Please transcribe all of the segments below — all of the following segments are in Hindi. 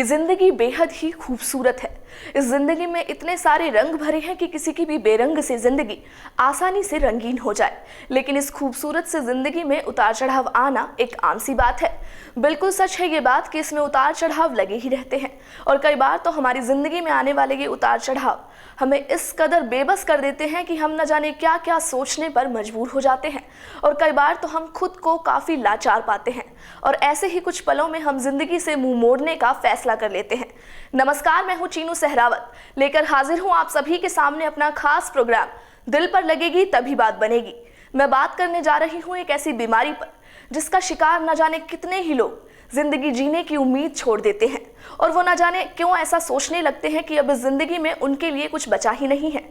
ये जिंदगी बेहद ही खूबसूरत है। इस जिंदगी में इतने सारे रंग भरे हैं कि किसी की भी बेरंग से जिंदगी आसानी से रंगीन हो जाए। लेकिन इस खूबसूरत से जिंदगी में उतार चढ़ाव आना एक आम सी बात है। बिल्कुल सच है ये बात कि इसमें उतार चढ़ाव लगे ही रहते हैं। और कई बार तो हमारी जिंदगी में आने वाले ये उतार चढ़ाव हमें इस कदर बेबस कर देते हैं कि हम न जाने क्या क्या सोचने पर मजबूर हो जाते हैं। और कई बार तो हम खुद को काफ़ी लाचार पाते हैं और ऐसे ही कुछ पलों में हम जिंदगी से मुंह मोड़ने का फैसला कर लेते हैं। नमस्कार, मैं हूं चीनू सहरावत, लेकर हाजिर हूं आप सभी के सामने अपना खास प्रोग्राम दिल पर लगेगी तभी बात बनेगी। मैं बात करने जा रही हूं एक ऐसी बीमारी पर जिसका शिकार न जाने कितने ही लोग जिंदगी जीने की उम्मीद छोड़ देते हैं और वो न जाने क्यों ऐसा सोचने लगते हैं कि अब इस जिंदगी में उनके लिए कुछ बचा ही नहीं है।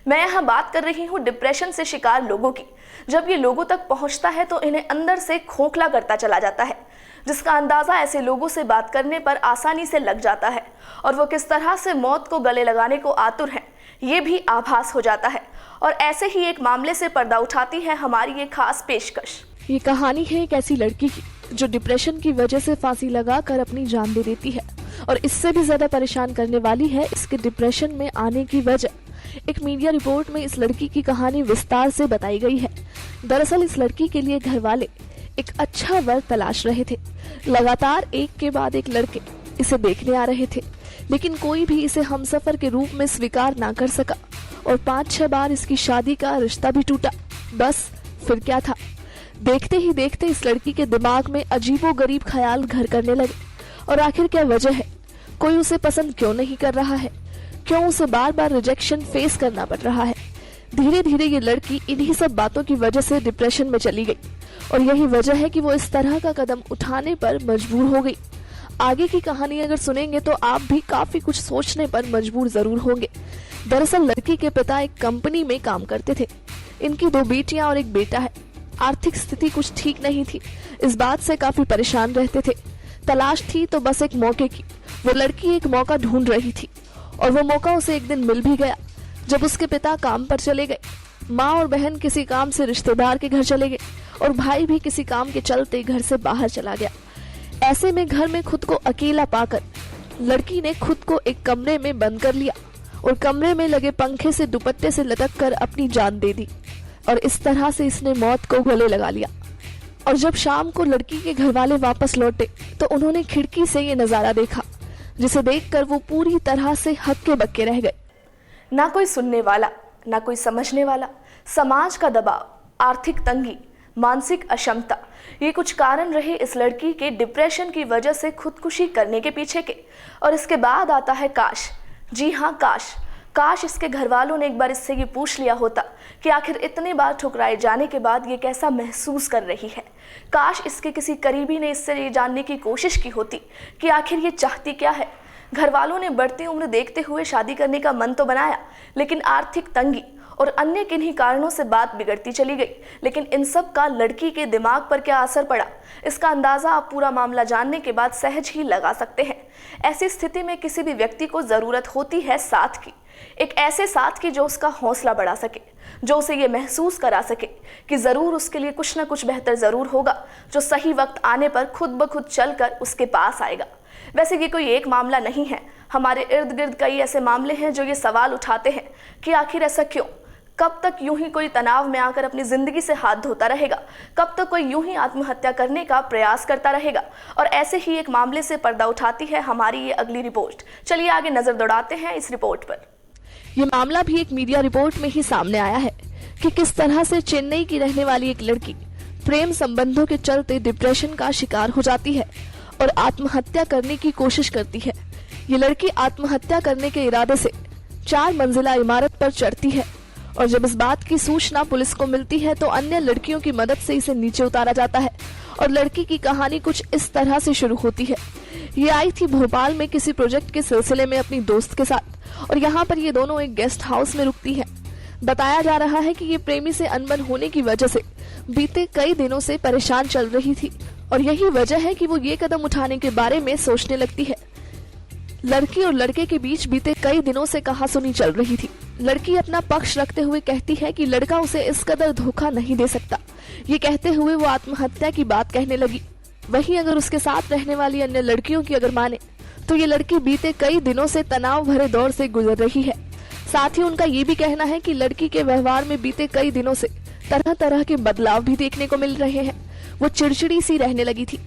मैं यहाँ बात कर रही हूँ डिप्रेशन से शिकार लोगों की। जब ये लोगों तक पहुँचता है तो इन्हें अंदर से खोखला करता चला जाता है, जिसका अंदाज़ा ऐसे लोगों से बात करने पर आसानी से लग जाता है और वो किस तरह से मौत को गले लगाने को आतुर हैं ये भी आभास हो जाता है। और ऐसे ही एक मामले से पर्दा उठाती है हमारी ये खास पेशकश। ये कहानी है एक ऐसी लड़की की जो डिप्रेशन की वजह से फांसी लगाकर अपनी जान दे देती है। और इससे भी ज्यादा परेशान करने वाली है इसके डिप्रेशन में आने की वजह। एक मीडिया रिपोर्ट में इस लड़की की कहानी विस्तार से बताई गई है। दरअसल इस लड़की के लिए घर वाले एक अच्छा वर तलाश रहे थे। लगातार एक के बाद एक लड़के इसे देखने आ रहे थे, लेकिन कोई भी इसे हमसफर के रूप में स्वीकार ना कर सका और 5-6 बार इसकी शादी का रिश्ता भी टूटा। बस फिर क्या था, देखते ही देखते इस लड़की के दिमाग में अजीबोगरीब ख्याल घर करने लगे। और आखिर क्या वजह है, कोई उसे पसंद क्यों नहीं कर रहा है, क्यों उसे बार बार रिजेक्शन फेस करना पड़ रहा है। धीरे धीरे ये लड़की इन्हीं सब बातों की वजह से डिप्रेशन में चली गई और यही वजह है कि वो इस तरह का कदम उठाने पर मजबूर हो गई। आगे की कहानी अगर सुनेंगे तो आप भी काफी कुछ सोचने पर मजबूर जरूर होंगे। दरअसल लड़की के पिता एक कंपनी में काम करते थे। इनकी 2 बेटियां और एक बेटा है। आर्थिक स्थिति कुछ ठीक नहीं थी, इस बात से काफी परेशान रहते थे। तलाश थी तो बस एक मौके की। वो लड़की एक मौका ढूंढ रही थी और वो मौका उसे एक दिन मिल भी गया जब उसके पिता काम पर चले गए। माँ और बहन किसी काम से रिश्तेदार के घर चले गए और भाई भी किसी काम के चलते घर से बाहर चला गया। ऐसे में घर में खुद को अकेला पाकर लड़की ने खुद को एक कमरे में बंद कर लिया और कमरे में लगे पंखे से दुपट्टे से लटक कर अपनी जान दे दी। और इस तरह से इसने मौत को गले लगा लिया। और जब शाम को लड़की के घर वाले वापस लौटे तो उन्होंने खिड़की से ये नजारा देखा, जिसे देखकर वो पूरी तरह से हक्के बक्के रह गए। ना कोई सुनने वाला, ना कोई समझने वाला। समाज का दबाव, आर्थिक तंगी, मानसिक अक्षमता, ये कुछ कारण रहे इस लड़की के डिप्रेशन की वजह से खुदकुशी करने के पीछे के। और इसके बाद आता है काश। जी हाँ, काश इसके घर वालों ने एक बार इससे ये पूछ लिया होता कि आखिर इतने बार ठुकराए जाने के बाद ये कैसा महसूस कर रही है। काश इसके किसी करीबी ने इससे ये जानने की कोशिश की होती कि आखिर ये चाहती क्या है। घर वालों ने बढ़ती उम्र देखते हुए शादी करने का मन तो बनाया, लेकिन आर्थिक तंगी और अन्य किन्हीं कारणों से बात बिगड़ती चली गई। लेकिन इन सब का लड़की के दिमाग पर क्या असर पड़ा, इसका अंदाजा आप पूरा मामला जानने के बाद सहज ही लगा सकते हैं। ऐसी स्थिति में किसी भी व्यक्ति को जरूरत होती है साथ की, एक ऐसे साथ की जो उसका हौसला बढ़ा सके, जो उसे ये महसूस करा सके कि जरूर उसके लिए कुछ ना कुछ बेहतर जरूर होगा, जो सही वक्त आने पर खुद ब खुद चलकर उसके पास आएगा। वैसे ये कोई एक मामला नहीं है, हमारे इर्द गिर्द कई ऐसे मामले हैं जो ये सवाल उठाते हैं कि आखिर ऐसा क्यों। कब तक यूं ही कोई तनाव में आकर अपनी जिंदगी से हाथ धोता रहेगा, कब तक कोई यूं ही आत्महत्या करने का प्रयास करता रहेगा। और ऐसे ही एक मामले से पर्दा उठाती है हमारी ये अगली रिपोर्ट। चलिए आगे नजर दौड़ाते हैं इस रिपोर्ट पर। ये मामला भी एक मीडिया रिपोर्ट में ही सामने आया है कि किस तरह से चेन्नई की रहने वाली एक लड़की प्रेम संबंधों के चलते डिप्रेशन का शिकार हो जाती है और आत्महत्या करने की कोशिश करती है। ये लड़की आत्महत्या करने के इरादे से 4 मंजिला इमारत पर चढ़ती है और जब इस बात की सूचना पुलिस को मिलती है तो अन्य लड़कियों की मदद से इसे नीचे उतारा जाता है। और लड़की की कहानी कुछ इस तरह से शुरू होती है। ये आई थी भोपाल में किसी प्रोजेक्ट के सिलसिले में अपनी दोस्त के साथ और यहाँ पर ये दोनों एक गेस्ट हाउस में रुकती है। बताया जा रहा है कि ये प्रेमी से अनबन होने की वजह से बीते कई दिनों से परेशान चल रही थी और यही वजह है कि वो ये कदम उठाने के बारे में सोचने लगती है। लड़की और लड़के के बीच बीते कई दिनों से कहासुनी चल रही थी। लड़की अपना पक्ष रखते हुए कहती है कि लड़का उसे इस कदर धोखा नहीं दे सकता। ये कहते हुए वो आत्महत्या की बात कहने लगी। वहीं अगर उसके साथ रहने वाली अन्य लड़कियों की अगर माने तो ये लड़की बीते कई दिनों से तनाव भरे दौर से गुजर रही है। साथ ही उनका ये भी कहना है कि लड़की के व्यवहार में बीते कई दिनों से तरह तरह के बदलाव भी देखने को मिल रहे हैं। वो चिड़चिड़ी सी रहने लगी थी।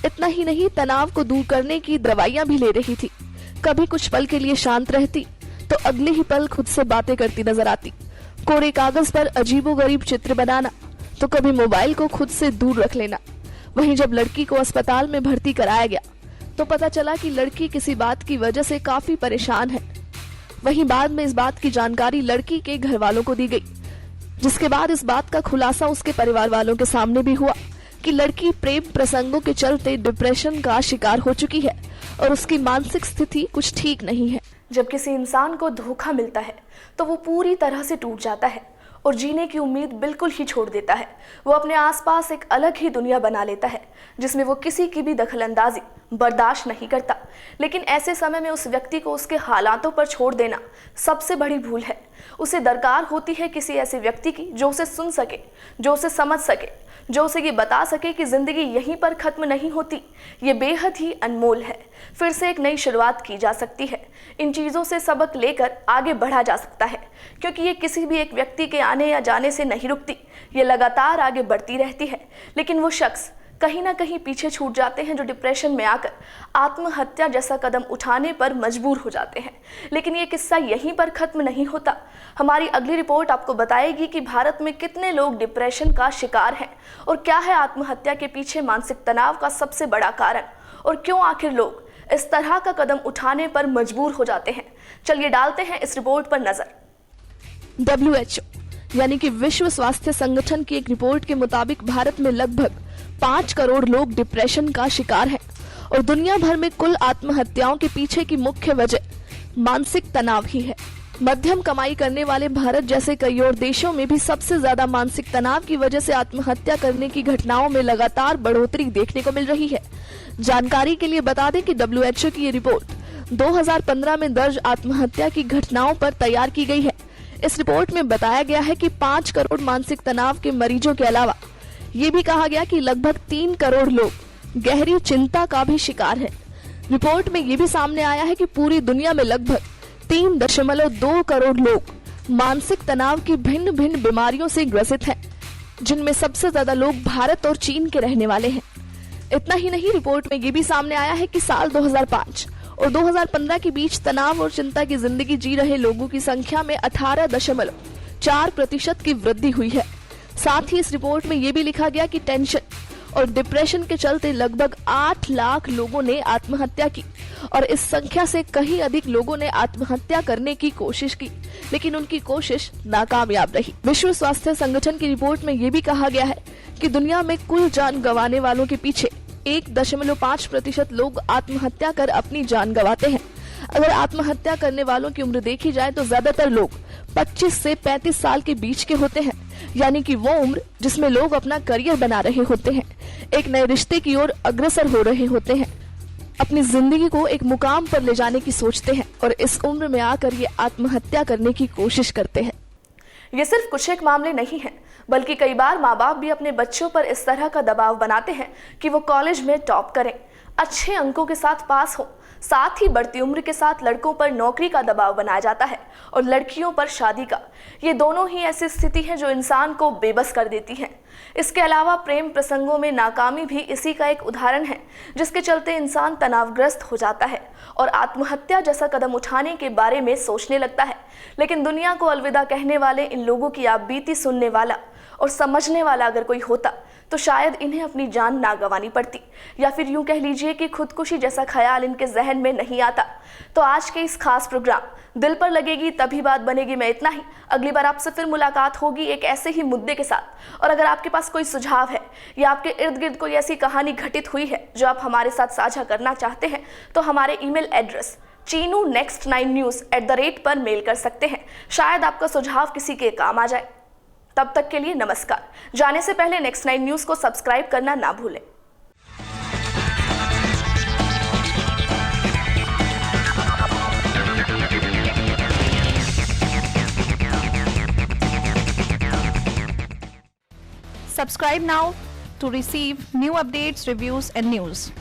इतना ही नहीं, तनाव को दूर करने की दवाइयां भी ले रही थी। कभी कुछ पल के लिए शांत रहती तो अगले ही पल खुद से बातें करती नजर आती। कोरे कागज पर अजीबोगरीब चित्र बनाना, तो कभी मोबाइल को खुद से दूर रख लेना। वहीं जब लड़की को अस्पताल में भर्ती कराया गया तो पता चला कि लड़की किसी बात की वजह से काफी परेशान है। वहीं बाद में इस बात की जानकारी लड़की के घर वालों को दी गई, जिसके बाद इस बात का खुलासा उसके परिवार वालों के सामने भी हुआ कि लड़की प्रेम प्रसंगों के चलते डिप्रेशन का शिकार हो चुकी है और उसकी मानसिक स्थिति कुछ ठीक नहीं है। जब किसी इंसान को धोखा मिलता है तो वो पूरी तरह से टूट जाता है और जीने की उम्मीद बिल्कुल ही छोड़ देता है। वो अपने आसपास एक अलग ही दुनिया बना लेता है जिसमें वो किसी की भी दखलंदाजी बर्दाश्त नहीं करता। लेकिन ऐसे समय में उस व्यक्ति को उसके हालातों पर छोड़ देना सबसे बड़ी भूल है। उसे दरकार होती है किसी ऐसे व्यक्ति की जो उसे सुन सके, जो उसे समझ सके, जो उसे ये बता सके कि जिंदगी यहीं पर खत्म नहीं होती, ये बेहद ही अनमोल है। फिर से एक नई शुरुआत की जा सकती है। इन चीज़ों से सबक लेकर आगे बढ़ा जा सकता है, क्योंकि ये किसी भी एक व्यक्ति के आने या जाने से नहीं रुकती, ये लगातार आगे बढ़ती रहती है। लेकिन वो शख्स कहीं ना कहीं पीछे छूट जाते हैं जो डिप्रेशन में आकर आत्महत्या जैसा कदम उठाने पर मजबूर हो जाते हैं। लेकिन ये किस्सा यहीं पर खत्म नहीं होता। हमारी अगली रिपोर्ट आपको बताएगी कि भारत में कितने लोग डिप्रेशन का शिकार हैं और क्या है आत्महत्या के पीछे मानसिक तनाव का सबसे बड़ा कारण, और क्यों आखिर लोग इस तरह का कदम उठाने पर मजबूर हो जाते हैं। चलिए डालते हैं इस रिपोर्ट पर नजर। WHO यानी कि विश्व स्वास्थ्य संगठन की एक रिपोर्ट के मुताबिक भारत में लगभग 5 करोड़ लोग डिप्रेशन का शिकार हैं और दुनिया भर में कुल आत्महत्याओं के पीछे की मुख्य वजह मानसिक तनाव ही है। मध्यम कमाई करने वाले भारत जैसे कई और देशों में भी सबसे ज्यादा मानसिक तनाव की वजह से आत्महत्या करने की घटनाओं में लगातार बढ़ोतरी देखने को मिल रही है। जानकारी के लिए बता दें कि WHO की ये रिपोर्ट 2015 में दर्ज आत्महत्या की घटनाओं पर तैयार की गई है। इस रिपोर्ट में बताया गया है कि 5 करोड़ मानसिक तनाव के मरीजों के अलावा ये भी कहा गया कि लगभग 3 करोड़ लोग गहरी चिंता का भी शिकार हैं। रिपोर्ट में ये भी सामने आया है कि पूरी दुनिया में लगभग 3.2 करोड़ लोग मानसिक तनाव की भिन्न भिन्न बीमारियों से ग्रसित हैं, जिनमें सबसे ज्यादा लोग भारत और चीन के रहने वाले हैं। इतना ही नहीं, रिपोर्ट में ये भी सामने आया है कि साल 2005 और 2015 के बीच तनाव और चिंता की जिंदगी जी रहे लोगों की संख्या में 18.4% की वृद्धि हुई है। साथ ही इस रिपोर्ट में ये भी लिखा गया कि टेंशन और डिप्रेशन के चलते लगभग 8 लाख लोगों ने आत्महत्या की और इस संख्या से कहीं अधिक लोगों ने आत्महत्या करने की कोशिश की, लेकिन उनकी कोशिश नाकामयाब रही। विश्व स्वास्थ्य संगठन की रिपोर्ट में ये भी कहा गया है कि दुनिया में कुल जान गंवाने वालों के पीछे 1.5% लोग आत्महत्या कर अपनी जान गंवाते हैं। अगर आत्महत्या करने वालों की उम्र देखी जाए तो ज्यादातर लोग 25 से 35 साल के बीच के होते हैं, यानी कि वो उम्र जिसमें लोग अपना करियर बना रहे होते हैं, एक नए रिश्ते की ओर अग्रसर हो रहे होते हैं, अपनी जिंदगी को एक मुकाम पर ले जाने की सोचते हैं और इस उम्र में आकर ये आत्महत्या करने की कोशिश करते हैं। ये सिर्फ कुछ एक मामले नहीं हैं, बल्कि कई बार माँ बाप भी अपने बच्चों पर इस तरह का दबाव बनाते हैं कि वो कॉलेज में टॉप करें, अच्छे अंकों के साथ पास हो। साथ ही बढ़ती उम्र के साथ लड़कों पर नौकरी का दबाव बनाया जाता है और लड़कियों पर शादी का। ये दोनों ही ऐसी स्थिति है जो इंसान को बेबस कर देती है। इसके अलावा प्रेम प्रसंगों में नाकामी भी इसी का एक उदाहरण है, जिसके चलते इंसान तनावग्रस्त हो जाता है और आत्महत्या जैसा कदम उठाने के बारे में सोचने लगता है। लेकिन दुनिया को अलविदा कहने वाले इन लोगों की आप बीती सुनने वाला और समझने वाला अगर कोई होता तो शायद इन्हें अपनी जान ना गंवानी पड़ती, या फिर यूं कह लीजिए कि खुदकुशी जैसा ख्याल इनके जहन में नहीं आता। तो आज के इस खास प्रोग्राम दिल पर लगेगी तभी बात बनेगी में इतना ही। अगली बार आपसे फिर मुलाकात होगी एक ऐसे ही मुद्दे के साथ। और अगर आपके पास कोई सुझाव है या आपके इर्द गिर्द कोई ऐसी कहानी घटित हुई है जो आप हमारे साथ साझा करना चाहते हैं, तो हमारे ईमेल एड्रेस chinu9news@the rate पर मेल कर सकते हैं। शायद आपका सुझाव किसी के काम आ जाए। तब तक के लिए नमस्कार। जाने से पहले नेक्स्ट 9 न्यूज को सब्सक्राइब करना ना भूलें। Subscribe now to receive new updates, reviews and news.